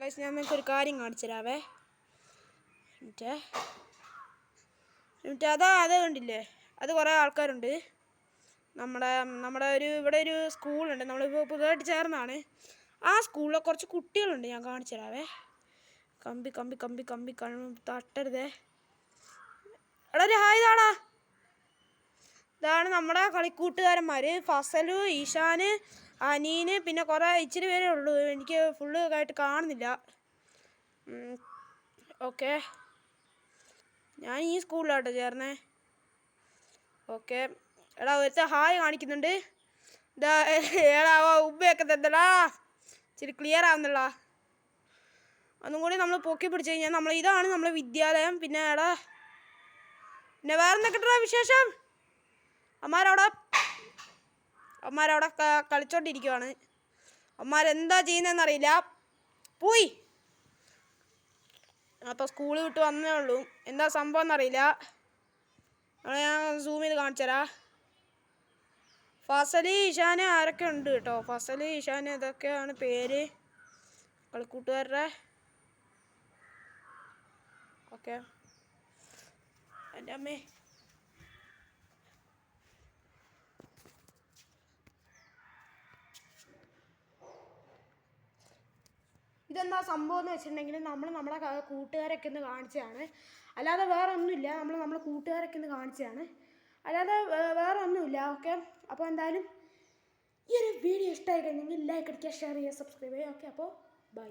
Guys ഞാൻ നിങ്ങൾക്ക് ഒരു കാര്യം കാണിച്ചു തരാവേ. എന്നിട്ട് അത് കണ്ടില്ലേ, അത് കുറേ ആൾക്കാരുണ്ട്. നമ്മുടെ ഇവിടെ ഒരു സ്കൂളുണ്ട്, നമ്മളിപ്പോൾ പുതുതായിട്ട് ചേർന്നാണ്. ആ സ്കൂളിലെ കുറച്ച് കുട്ടികളുണ്ട്, ഞാൻ കാണിച്ചു തരാവേ. കമ്പി കമ്പി കമ്പി കമ്പി തട്ടരുതേ. എടാ ഒരു ഹായ് താടാ. ഇതാണ് നമ്മുടെ കളിക്കൂട്ടുകാരന്മാർ, ഫസലു, ഈശാന്, അനീന്, പിന്നെ കുറേ ഇച്ചിരി പേരേ ഉള്ളൂ. എനിക്ക് ഫുള്ള് ആയിട്ട് കാണുന്നില്ല. ഓക്കെ, ഞാൻ ഈ സ്കൂളിലാട്ടോ ചേർന്നേ. ഓക്കെ, എടാ ഒരുത്ത ഹായ് കാണിക്കുന്നുണ്ട്. എടാ ഉമ്മയൊക്കെ തന്നടാ, ഇച്ചിരി ക്ലിയർ ആവുന്നില്ല. ഒന്നും കൂടി നമ്മൾ പൊക്കി പിടിച്ച് കഴിഞ്ഞാൽ ഇതാണ് നമ്മളെ വിദ്യാലയം. പിന്നെ എടാ പിന്നെ വേറെ എന്തൊക്കെട്ടാ വിശേഷം? അമ്മാരവിടെ കളിച്ചോണ്ടിരിക്കുവാണ്. അമ്മാരെന്താ ചെയ്യുന്നതെന്നറിയില്ല. പോയി അപ്പോൾ സ്കൂൾ വിട്ട് വന്നേ ഉള്ളൂ. എന്താ സംഭവം എന്നറിയില്ല. ഞാൻ സൂം ചെയ്ത് കാണിച്ചു തരാം. ഫസല്, ഈശാന് ആരൊക്കെ ഉണ്ട് കേട്ടോ. ഫസല്, ഈശാന് ഇതൊക്കെയാണ് പേര് കളിക്കൂട്ടുകാരുടെ. ഓക്കെ, എൻ്റെ അമ്മേ ഇതെന്താ സംഭവം എന്ന് വെച്ചിട്ടുണ്ടെങ്കിൽ നമ്മളെ കൂട്ടുകാരൊക്കെ ഒന്ന് കാണിച്ചതാണ്. അല്ലാതെ വേറെ ഒന്നുമില്ല. നമ്മളെ കൂട്ടുകാരൊക്കെ ഒന്ന് കാണിച്ചതാണ്, അല്ലാതെ വേറെ ഒന്നുമില്ല. ഓക്കെ, അപ്പോൾ എന്തായാലും ഈ ഒരു വീഡിയോ ഇഷ്ടമായി കഴിഞ്ഞെങ്കിൽ ലൈക്ക് അടിക്കുക, ഷെയർ ചെയ്യുക, സബ്സ്ക്രൈബ് ചെയ്യുക. ഓക്കെ, അപ്പോൾ ബൈ.